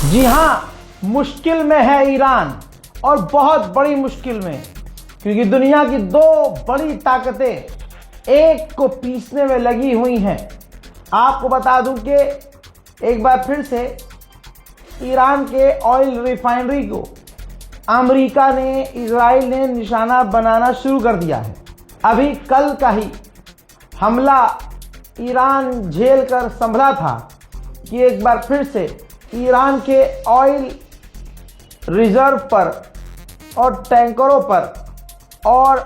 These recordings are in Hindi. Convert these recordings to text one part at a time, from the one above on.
जी हाँ, मुश्किल में है ईरान और बहुत बड़ी मुश्किल में, क्योंकि दुनिया की दो बड़ी ताकतें एक को पीसने में लगी हुई हैं। आपको बता दूं कि एक बार फिर से ईरान के ऑयल रिफाइनरी को अमेरिका ने, इजराइल ने निशाना बनाना शुरू कर दिया है। अभी कल का ही हमला ईरान झेल कर संभला था कि एक बार फिर से ईरान के ऑयल रिजर्व पर और टैंकरों पर और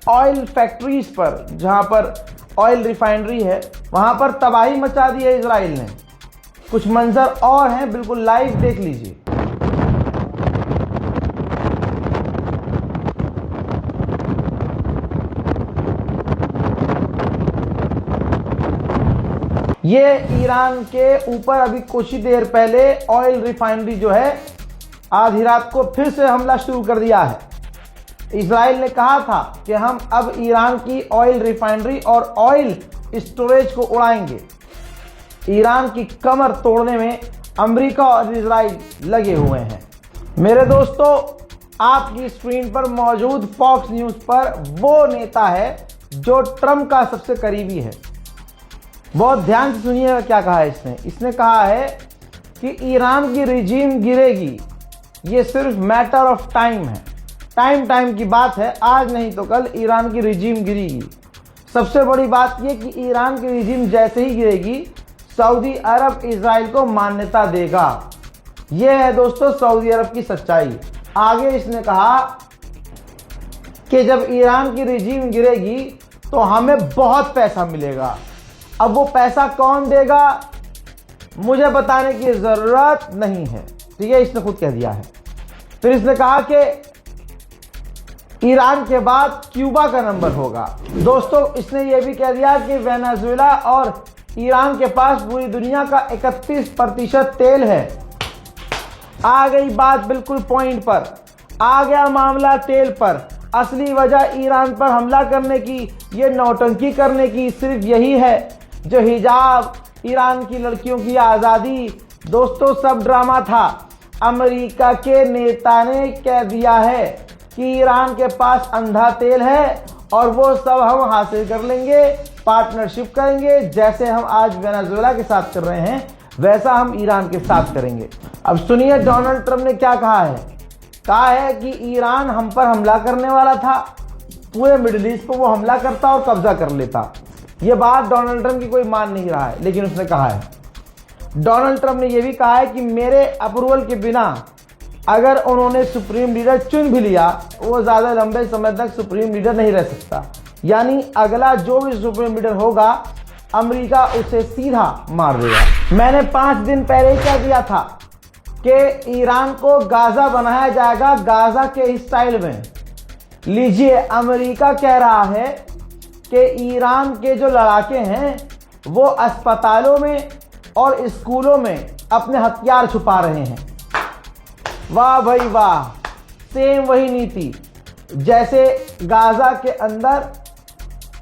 ऑयल फैक्ट्रीज पर, जहां पर ऑयल रिफाइनरी है, वहां पर तबाही मचा दी है इजराइल ने। कुछ मंजर और हैं, बिल्कुल लाइव देख लीजिए। ये ईरान के ऊपर अभी कुछ ही देर पहले ऑयल रिफाइनरी जो है, आधी रात को फिर से हमला शुरू कर दिया है। इजराइल ने कहा था कि हम अब ईरान की ऑयल रिफाइनरी और ऑयल स्टोरेज को उड़ाएंगे। ईरान की कमर तोड़ने में अमेरिका और इजराइल लगे हुए हैं। मेरे दोस्तों, आपकी स्क्रीन पर मौजूद फॉक्स न्यूज पर वो नेता है जो ट्रंप का सबसे करीबी है। बहुत ध्यान से सुनिएगा क्या कहा है इसने। इसने कहा है कि ईरान की रिजीम गिरेगी, ये सिर्फ मैटर ऑफ टाइम है। टाइम की बात है, आज नहीं तो कल ईरान की रिजीम गिरेगी। सबसे बड़ी बात यह कि ईरान की रिजीम जैसे ही गिरेगी, सऊदी अरब इजराइल को मान्यता देगा। यह है दोस्तों सऊदी अरब की सच्चाई। आगे इसने कहा कि जब ईरान की रिजीम गिरेगी तो हमें बहुत पैसा मिलेगा। अब वो पैसा कौन देगा मुझे बताने की जरूरत नहीं है, ठीक है, इसने खुद कह दिया है। फिर इसने कहा कि ईरान के बाद क्यूबा का नंबर होगा। दोस्तों, इसने ये भी कह दिया कि वेनेजुएला और ईरान के पास पूरी दुनिया का 31% तेल है। आ गई बात बिल्कुल पॉइंट पर, आ गया मामला तेल पर। असली वजह ईरान पर हमला करने की, ये नौटंकी करने की सिर्फ यही है जो हिजाब, ईरान की लड़कियों की आज़ादी। दोस्तों, सब ड्रामा था। अमेरिका के नेता ने कह दिया है कि ईरान के पास अंधा तेल है और वो सब हम हासिल कर लेंगे, पार्टनरशिप करेंगे। जैसे हम आज वेनेजुएला के साथ कर रहे हैं, वैसा हम ईरान के साथ करेंगे। अब सुनिए डोनाल्ड ट्रंप ने क्या कहा है। कहा है कि ईरान हम पर हमला करने वाला था, पूरे मिडिल ईस्ट पर वो हमला करता और कब्जा कर लेता। ये बात डोनाल्ड ट्रंप की कोई मान नहीं रहा है, लेकिन उसने कहा है। डोनाल्ड ट्रंप ने यह भी कहा है कि मेरे अप्रूवल के बिना अगर उन्होंने सुप्रीम लीडर चुन भी लिया, वो ज्यादा लंबे समय तक सुप्रीम लीडर नहीं रह सकता। यानी अगला जो भी सुप्रीम लीडर होगा, अमेरिका उसे सीधा मार देगा। मैंने 5 दिन पहले ही कह दिया था कि ईरान को गाजा बनाया जाएगा, गाजा के स्टाइल में। लीजिए, अमेरिका कह रहा है कि ईरान के जो लड़ाके हैं वो अस्पतालों में और स्कूलों में अपने हथियार छुपा रहे हैं। वाह भाई वाह, सेम वही नीति जैसे गाजा के अंदर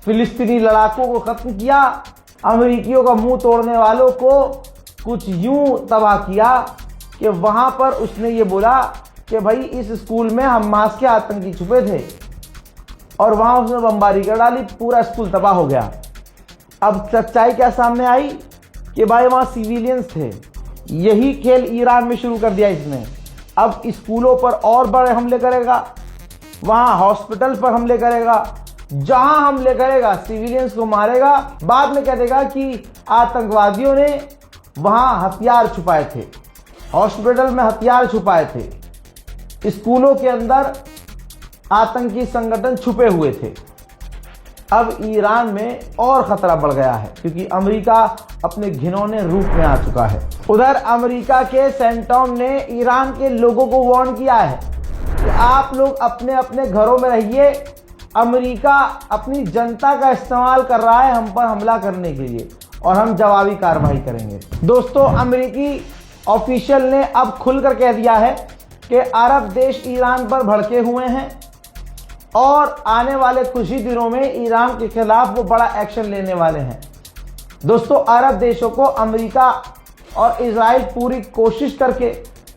फिलिस्तीनी लड़ाकों को खत्म किया, अमेरिकियों का मुंह तोड़ने वालों को कुछ यूं तबाह किया कि वहां पर उसने ये बोला कि भाई इस स्कूल में हमास के आतंकी छुपे थे, और वहां उसने बमबारी कर डाली, पूरा स्कूल तबाह हो गया। अब सच्चाई क्या सामने आई कि भाई वहां सिविलियंस थे। यही खेल ईरान में शुरू कर दिया इसने। अब स्कूलों पर और बड़े हमले करेगा, वहां हॉस्पिटल पर हमले करेगा, जहां हमले करेगा सिविलियंस को मारेगा। बाद में कह देगा कि आतंकवादियों ने वहां हथियार छुपाए थे, हॉस्पिटल में हथियार छुपाए थे, स्कूलों के अंदर आतंकी संगठन छुपे हुए थे। अब ईरान में और खतरा बढ़ गया है, क्योंकि अमेरिका अपने घिनौने रूप में आ चुका है। उधर अमेरिका के सेंटोम ने ईरान के लोगों को वार्न किया है कि आप लोग अपने अपने घरों में रहिए, अमेरिका अपनी जनता का इस्तेमाल कर रहा है हम पर हमला करने के लिए, और हम जवाबी कार्रवाई करेंगे। दोस्तों, अमेरिकी ऑफिशियल ने अब खुलकर कह दिया है कि अरब देश ईरान पर भड़के हुए हैं और आने वाले कुछ ही दिनों में ईरान के खिलाफ वो बड़ा एक्शन लेने वाले हैं। दोस्तों, अरब देशों को अमेरिका और इजराइल पूरी कोशिश करके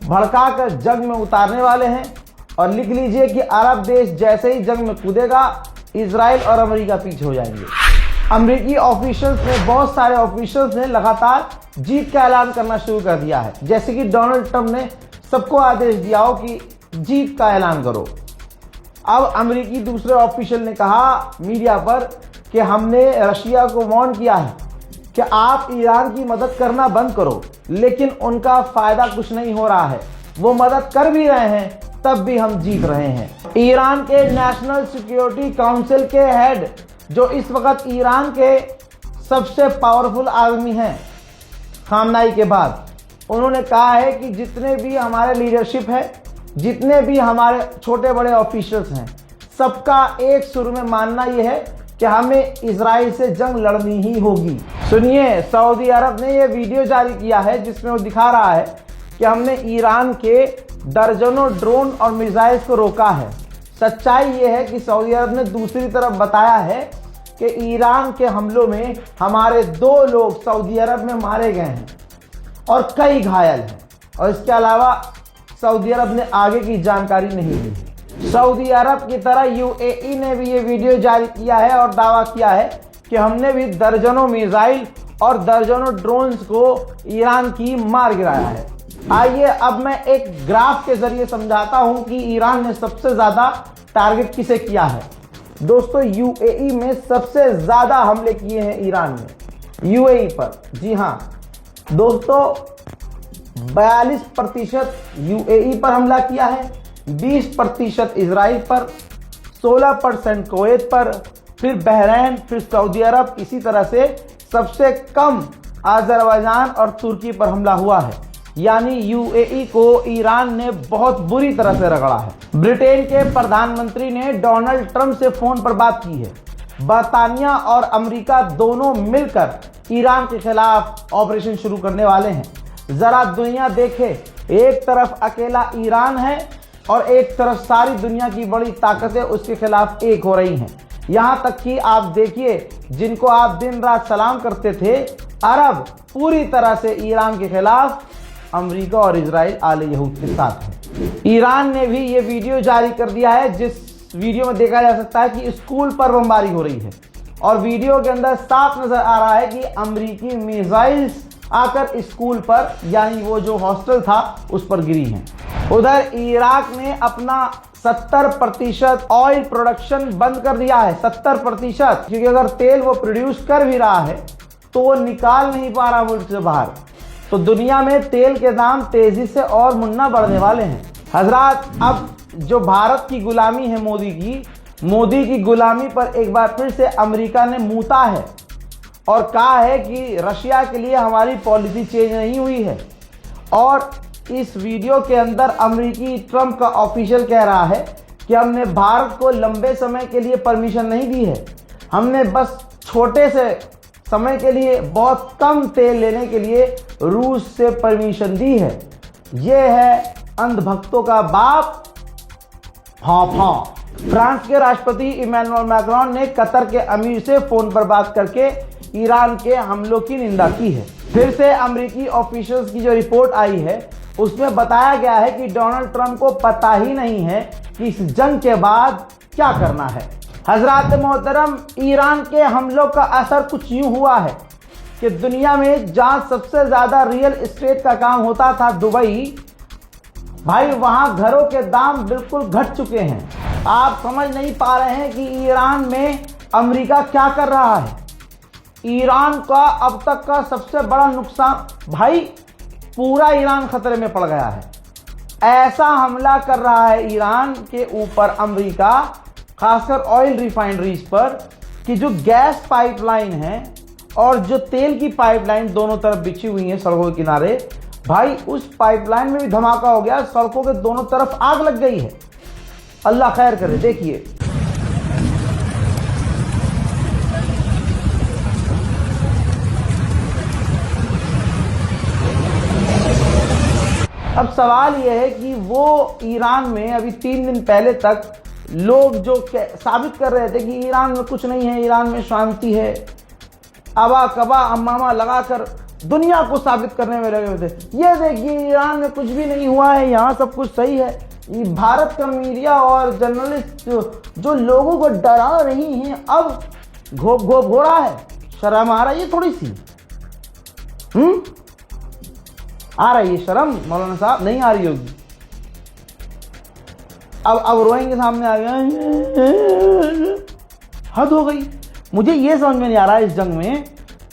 भड़काकर जंग में उतारने वाले हैं। और लिख लीजिए कि अरब देश जैसे ही जंग में कूदेगा, इजराइल और अमेरिका पीछे हो जाएंगे। अमेरिकी ऑफिशियल्स ने, बहुत सारे ऑफिशियल्स ने लगातार जीत का ऐलान करना शुरू कर दिया है। जैसे कि डोनाल्ड ट्रंप ने सबको आदेश दिया हो कि जीत का ऐलान करो। अब अमेरिकी दूसरे ऑफिशियल ने कहा मीडिया पर कि हमने रशिया को वार्न किया है कि आप ईरान की मदद करना बंद करो, लेकिन उनका फायदा कुछ नहीं हो रहा है। वो मदद कर भी रहे हैं, तब भी हम जीत रहे हैं। ईरान के नेशनल सिक्योरिटी काउंसिल के हेड, जो इस वक्त ईरान के सबसे पावरफुल आदमी हैं खामनाई के बाद, उन्होंने कहा है कि जितने भी हमारे लीडरशिप है, जितने भी हमारे छोटे बड़े ऑफिशियल्स हैं, सबका एक सुर में मानना यह है कि हमें इजराइल से जंग लड़नी ही होगी। सुनिए, सऊदी अरब ने यह वीडियो जारी किया है जिसमें वो दिखा रहा है कि हमने ईरान के दर्जनों ड्रोन और मिसाइल्स को रोका है। सच्चाई यह है कि सऊदी अरब ने दूसरी तरफ बताया है कि ईरान के हमलों में हमारे 2 लोग सऊदी अरब में मारे गए हैं और कई घायल हैं। और इसके अलावा सऊदी अरब ने आगे की जानकारी नहीं दी। सऊदी अरब की तरह यूएई ने भी ये वीडियो जारी किया है और दावा किया है कि हमने भी दर्जनों मिसाइल और दर्जनों ड्रोन्स को ईरान की मार गिराया है। आइए अब मैं एक ग्राफ के जरिए समझाता हूं कि ईरान ने सबसे ज्यादा टारगेट किसे किया है। दोस्तों, यूएई में सबसे ज्यादा हमले किए हैं ईरान ने, यूएई पर। जी हां दोस्तों, 42% यूएई पर हमला किया है, 20% इजराइल पर, 16% कुवैत पर, फिर बहरैन, फिर सऊदी अरब, इसी तरह से सबसे कम अजरबैजान और तुर्की पर हमला हुआ है। यानी यूएई को ईरान ने बहुत बुरी तरह से रगड़ा है। ब्रिटेन के प्रधानमंत्री ने डोनाल्ड ट्रंप से फोन पर बात की है। बरतानिया और अमेरिका दोनों मिलकर ईरान के खिलाफ ऑपरेशन शुरू करने वाले हैं। जरा दुनिया देखे, एक तरफ अकेला ईरान है और एक तरफ सारी दुनिया की बड़ी ताकतें उसके खिलाफ एक हो रही हैं। यहां तक कि आप देखिए, जिनको आप दिन रात सलाम करते थे, अरब पूरी तरह से ईरान के खिलाफ अमेरिका और इजराइल आले यहूद के साथ है। ईरान ने भी ये वीडियो जारी कर दिया है, जिस वीडियो में देखा जा सकता है कि स्कूल पर बमबारी हो रही है और वीडियो के अंदर साफ नजर आ रहा है कि अमेरिकी मिसाइल्स आकर स्कूल पर, यानी वो जो हॉस्टल था, उस पर गिरी हैं। उधर इराक ने अपना 70% ऑयल प्रोडक्शन बंद कर दिया है। 70%, क्योंकि अगर तेल वो प्रोड्यूस कर भी रहा है तो वो निकाल नहीं पा रहा मुल्क से बाहर। तो दुनिया में तेल के दाम तेजी से और मुन्ना बढ़ने वाले हैं। हजरात, अब जो भारत की गुलामी है मोदी की गुलामी पर एक बार फिर से अमेरिका ने मूता है और कहा है कि रशिया के लिए हमारी पॉलिसी चेंज नहीं हुई है। और इस वीडियो के अंदर अमेरिकी ट्रंप का ऑफिशियल कह रहा है कि हमने भारत को लंबे समय के लिए परमिशन नहीं दी है, हमने बस छोटे से समय के लिए बहुत कम तेल लेने के लिए रूस से परमिशन दी है। यह है अंधभक्तों का बाप। हाँ। फ्रांस के राष्ट्रपति इमैनुअल मैक्रोन ने कतर के अमीर से फोन पर बात करके ईरान के हमलों की निंदा की है। फिर से अमेरिकी ऑफिशियल्स की जो रिपोर्ट आई है उसमें बताया गया है कि डोनाल्ड ट्रंप को पता ही नहीं है कि इस जंग के बाद क्या करना है। हजरात मोहतरम, ईरान के हमलों का असर कुछ यूं हुआ है कि दुनिया में जहां सबसे ज्यादा रियल एस्टेट का काम होता था, दुबई, भाई वहां घरों के दाम बिल्कुल घट चुके हैं। आप समझ नहीं पा रहे हैं कि ईरान में अमेरिका क्या कर रहा है। ईरान का अब तक का सबसे बड़ा नुकसान, भाई पूरा ईरान खतरे में पड़ गया है। ऐसा हमला कर रहा है ईरान के ऊपर अमेरिका, खासकर ऑयल रिफाइनरीज पर, कि जो गैस पाइपलाइन है और जो तेल की पाइपलाइन दोनों तरफ बिछी हुई है सड़कों के किनारे, भाई उस पाइपलाइन में भी धमाका हो गया, सड़कों के दोनों तरफ आग लग गई है। अल्लाह खैर करे। देखिए, अब सवाल यह है कि वो ईरान में अभी 3 दिन पहले तक लोग जो साबित कर रहे थे कि ईरान में कुछ नहीं है, ईरान में शांति है, अबा कबा अम्मामा लगाकर दुनिया को साबित करने में लगे हुए थे। ये देखिए ईरान में कुछ भी नहीं हुआ है, यहाँ सब कुछ सही है। ये भारत का मीडिया और जर्नलिस्ट जो लोगों को डरा रही हैं, अब घोप हो रहा है। शर्म आ रही है थोड़ी सी? आ रही है शर्म मौलाना साहब? नहीं आ रही होगी। अब रोएंगे सामने आ गया, हद हो गई। मुझे ये समझ में नहीं आ रहा है इस जंग में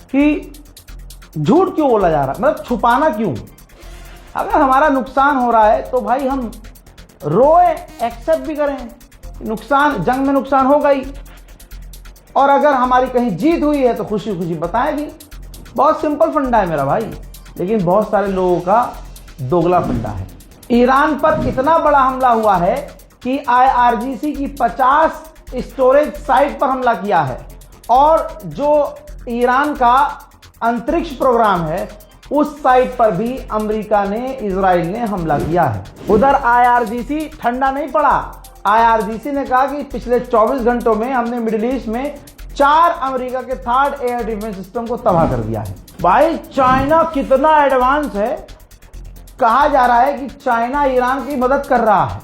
कि झूठ क्यों बोला जा रहा है, मतलब छुपाना क्यों? अगर हमारा नुकसान हो रहा है तो भाई हम रोए, एक्सेप्ट भी करें नुकसान, जंग में नुकसान हो गई, और अगर हमारी कहीं जीत हुई है तो खुशी खुशी बताएगी। बहुत सिंपल फंडा है मेरा भाई, लेकिन बहुत सारे लोगों का दोगला फंडा है। ईरान पर इतना बड़ा हमला हुआ है कि IRGC की 50 स्टोरेज साइट पर हमला किया है, और जो ईरान का अंतरिक्ष प्रोग्राम है उस साइट पर भी अमेरिका ने, इजराइल ने हमला किया है। उधर IRGC ठंडा नहीं पड़ा। IRGC ने कहा कि पिछले 24 घंटों में हमने मिडिल ईस्ट में 4 अमेरिका के थर्ड एयर डिफेंस सिस्टम को तबाह कर दिया है। भाई चाइना कितना एडवांस है। कहा जा रहा है कि चाइना ईरान की मदद कर रहा है,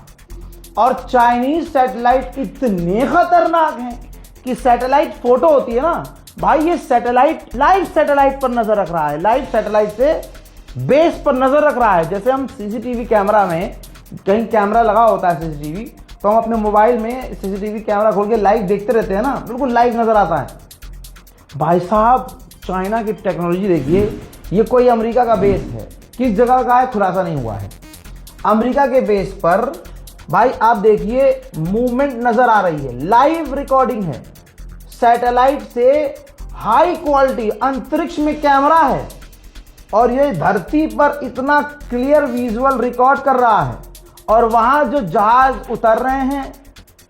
और चाइनीज सैटेलाइट इतने खतरनाक हैं कि सैटेलाइट फोटो होती है ना भाई, ये सैटेलाइट लाइव सैटेलाइट पर नजर रख रहा है, लाइव सैटेलाइट से बेस पर नजर रख रहा है। जैसे हम सीसीटीवी कैमरा में, कहीं कैमरा लगा होता है सीसीटीवी, तो हम अपने मोबाइल में सीसीटीवी कैमरा खोल के लाइव देखते रहते हैं ना, बिल्कुल लाइव नजर आता है। भाई साहब चाइना की टेक्नोलॉजी देखिए। ये कोई अमेरिका का बेस है, किस जगह का है खुलासा नहीं हुआ है। अमेरिका के बेस पर भाई आप देखिए मूवमेंट नजर आ रही है, लाइव रिकॉर्डिंग है, सैटेलाइट से हाई क्वालिटी अंतरिक्ष में कैमरा है, और ये धरती पर इतना क्लियर विजुअल रिकॉर्ड कर रहा है। और वहां जो जहाज उतर रहे हैं,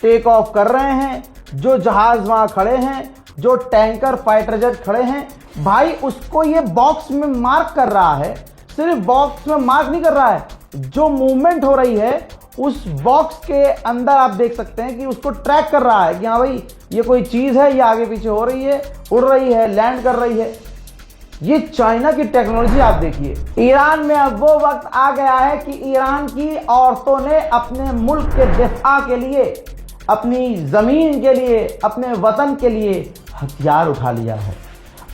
टेक ऑफ कर रहे हैं, जो जहाज वहां खड़े हैं, जो टैंकर फाइटर जेट खड़े हैं, भाई उसको ये बॉक्स में मार्क कर रहा है। सिर्फ बॉक्स में मार्क नहीं कर रहा है, जो मूवमेंट हो रही है उस बॉक्स के अंदर आप देख सकते हैं कि उसको ट्रैक कर रहा है कि हाँ भाई ये कोई चीज है, ये आगे पीछे हो रही है, उड़ रही है, लैंड कर रही है। ये चाइना की टेक्नोलॉजी आप देखिए। ईरान में अब वो वक्त आ गया है कि ईरान की औरतों ने अपने मुल्क के दिफा के लिए, अपनी जमीन के लिए, अपने वतन के लिए हथियार उठा लिया है।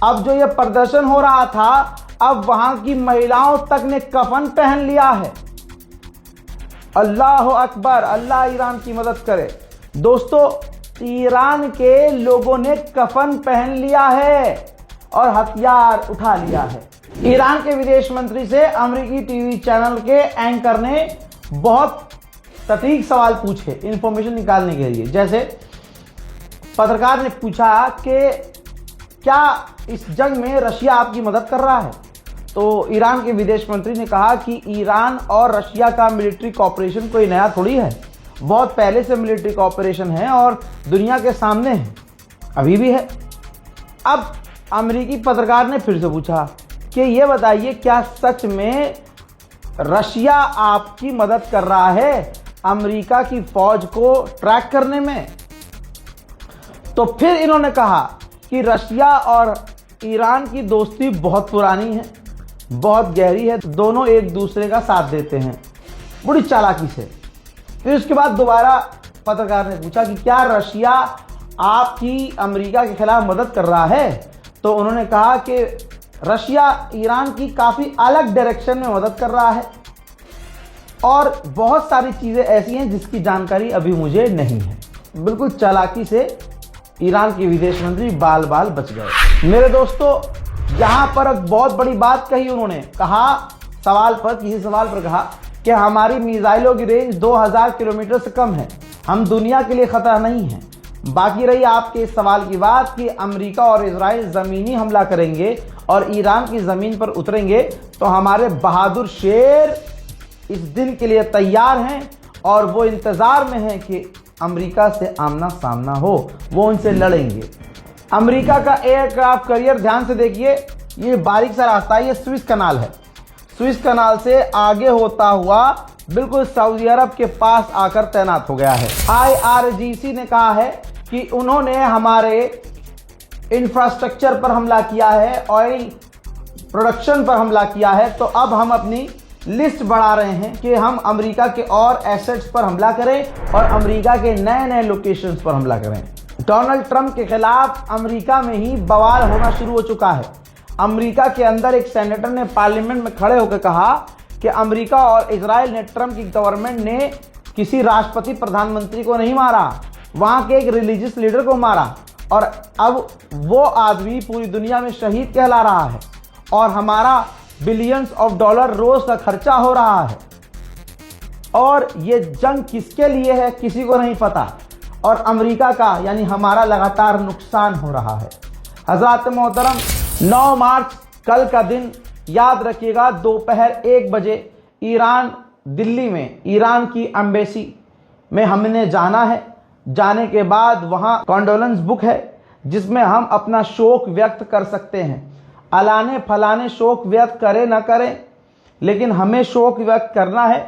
अब जो ये प्रदर्शन हो रहा था, अब वहां की महिलाओं तक ने कफन पहन लिया है। अल्लाह अकबर, अल्लाह ईरान की मदद करे। दोस्तों ईरान के लोगों ने कफन पहन लिया है और हथियार उठा लिया है। ईरान के विदेश मंत्री से अमेरिकी टीवी चैनल के एंकर ने बहुत सटीक सवाल पूछे इंफॉर्मेशन निकालने के लिए। जैसे पत्रकार ने पूछा कि क्या इस जंग में रशिया आपकी मदद कर रहा है, तो ईरान के विदेश मंत्री ने कहा कि ईरान और रशिया का मिलिट्री कॉपरेशन कोई नया थोड़ी है, बहुत पहले से मिलिट्री कॉपरेशन है और दुनिया के सामने है, अभी भी है। अब अमेरिकी पत्रकार ने फिर से पूछा कि ये बताइए क्या सच में रशिया आपकी मदद कर रहा है अमेरिका की फौज को ट्रैक करने में? तो फिर इन्होंने कहा कि रशिया और ईरान की दोस्ती बहुत पुरानी है, बहुत गहरी है, दोनों एक दूसरे का साथ देते हैं बड़ी चालाकी से। फिर उसके बाद दोबारा पत्रकार ने पूछा कि क्या रशिया आपकी अमेरिका के खिलाफ मदद कर रहा है? तो उन्होंने कहा कि रशिया ईरान की काफ़ी अलग डायरेक्शन में मदद कर रहा है और बहुत सारी चीज़ें ऐसी हैं जिसकी जानकारी अभी मुझे नहीं है। बिल्कुल चालाकी से ईरान के विदेश मंत्री बाल बाल बच गए। मेरे दोस्तों यहाँ पर एक बहुत बड़ी बात कही उन्होंने, कहा किसी सवाल पर कहा कि हमारी मिसाइलों की रेंज 2000 किलोमीटर से कम है, हम दुनिया के लिए खतरा नहीं है। बाकी रही आपके इस सवाल की बात कि अमेरिका और इजराइल ज़मीनी हमला करेंगे और ईरान की ज़मीन पर उतरेंगे, तो हमारे बहादुर शेर इस दिन के लिए तैयार हैं और वो इंतज़ार में हैं कि अमेरिका से आमना सामना हो, वो उनसे लड़ेंगे। अमेरिका का एयरक्राफ्ट करियर ध्यान से देखिए, ये बारीक सा रास्ता है, ये स्विस कनाल है। स्विस कनाल से आगे होता हुआ बिल्कुल सऊदी अरब के पास आकर तैनात हो गया है। IRGC ने कहा है कि उन्होंने हमारे इंफ्रास्ट्रक्चर पर हमला किया है, ऑयल प्रोडक्शन पर हमला किया है, तो अब हम अपनी लिस्ट बढ़ा रहे हैं कि हम अमेरिका के और एसेट्स पर हमला करें और अमेरिका के नए नए लोकेशंस पर हमला करें। डोनाल्ड ट्रंप के खिलाफ अमेरिका में ही बवाल होना शुरू हो चुका है। अमेरिका के अंदर एक सेनेटर ने पार्लियामेंट में खड़े होकर कहा कि अमेरिका और इजराइल ने, ट्रंप की गवर्नमेंट ने किसी राष्ट्रपति प्रधानमंत्री को नहीं मारा, वहां के एक रिलीजियस लीडर को मारा, और अब वो आदमी पूरी दुनिया में शहीद कहला रहा है और हमारा बिलियंस ऑफ डॉलर रोज का खर्चा हो रहा है। और ये जंग किसके लिए है किसी को नहीं पता, और अमेरिका का यानी हमारा लगातार नुकसान हो रहा है। हज़रात मोहतरम, 9 मार्च कल का दिन याद रखिएगा, दोपहर 1 बजे ईरान, दिल्ली में ईरान की एम्बेसी में हमने जाना है। जाने के बाद वहाँ कॉन्डोलेंस बुक है जिसमें हम अपना शोक व्यक्त कर सकते हैं। अलाने फलाने शोक व्यक्त करें ना करें, लेकिन हमें शोक व्यक्त करना है।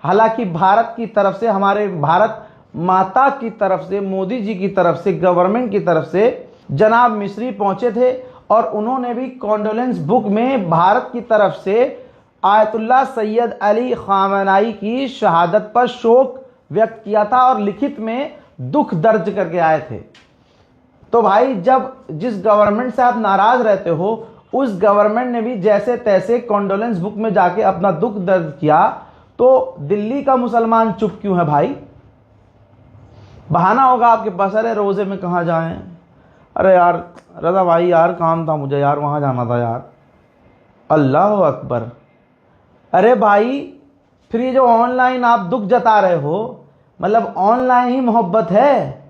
हालांकि भारत की तरफ से, हमारे भारत माता की तरफ से, मोदी जी की तरफ से, गवर्नमेंट की तरफ से जनाब मिस्री पहुंचे थे और उन्होंने भी कॉन्डोलेंस बुक में भारत की तरफ से आयतुल्लाह सैयद अली खामनाई की शहादत पर शोक व्यक्त किया था और लिखित में दुख दर्ज करके आए थे। तो भाई, जब जिस गवर्नमेंट से आप नाराज रहते हो उस गवर्नमेंट ने भी जैसे तैसे कॉन्डोलेंस बुक में जाके अपना दुख दर्ज किया, तो दिल्ली का मुसलमान चुप क्यों है भाई? बहाना होगा आपके पास, अरे रोजे में कहाँ जाएं, अरे यार रजा भाई यार काम था मुझे यार, वहां जाना था यार। अल्लाह अकबर। अरे भाई, फिर ये जो ऑनलाइन आप दुख जता रहे हो, मतलब ऑनलाइन ही मोहब्बत है?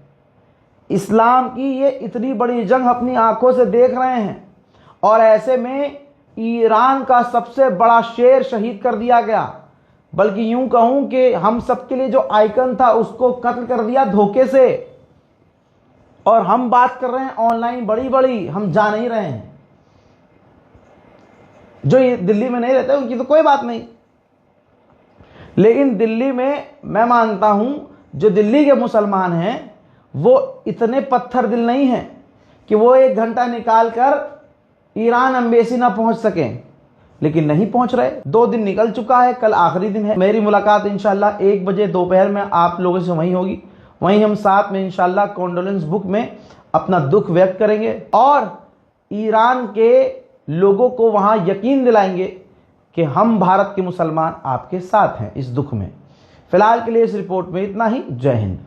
इस्लाम की ये इतनी बड़ी जंग अपनी आंखों से देख रहे हैं और ऐसे में ईरान का सबसे बड़ा शेर शहीद कर दिया गया, बल्कि यूं कहूं कि हम सबके लिए जो आइकन था उसको कत्ल कर दिया धोखे से। और हम बात कर रहे हैं ऑनलाइन बड़ी बड़ी, हम जा नहीं रहे हैं। जो ये दिल्ली में नहीं रहते उनकी तो कोई बात नहीं, लेकिन दिल्ली में मैं मानता हूं जो दिल्ली के मुसलमान हैं वो इतने पत्थर दिल नहीं हैं कि वो 1 घंटा निकाल कर ईरान एम्बेसी ना पहुंच सकें, लेकिन नहीं पहुंच रहे। 2 दिन निकल चुका है, कल आखिरी दिन है। मेरी मुलाकात इंशाल्लाह 1 बजे दोपहर में आप लोगों से वहीं होगी। वहीं हम साथ में इंशाल्लाह कॉन्डोलेंस बुक में अपना दुख व्यक्त करेंगे और ईरान के लोगों को वहां यकीन दिलाएंगे कि हम भारत के मुसलमान आपके साथ हैं इस दुख में। फिलहाल के लिए इस रिपोर्ट में इतना ही। जय हिंद।